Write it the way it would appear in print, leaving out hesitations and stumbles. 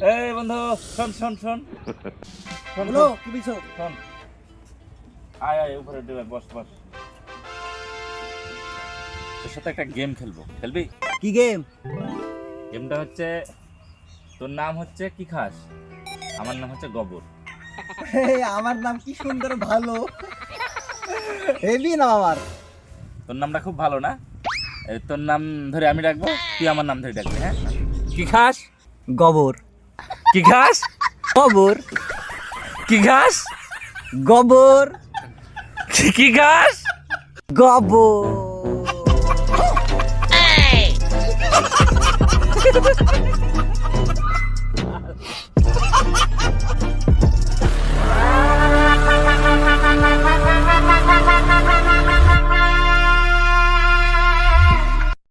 এই বন্ধু শোন শোন শোন শোন বলো কি বলছো? শোন আয় আয় উপরে দেবে বস বস তোর সাথে একটা গেম খেলবো খেলবি? কি গেম? গেমটা হচ্ছে তোর নাম হচ্ছে কি খাস, আমার নাম হচ্ছে গবর। আমার নাম কি সুন্দর, ভালো হেভি নাম আমার। তোর নামটা খুব ভালো না? তোর নাম ধরে আমি ডাকবো, তুই আমার নাম ধরে ডাকবি। হ্যাঁ, কি খাস? গবর। কি খাস? গবর। কি খাস? গবর। কি খাস? গবর।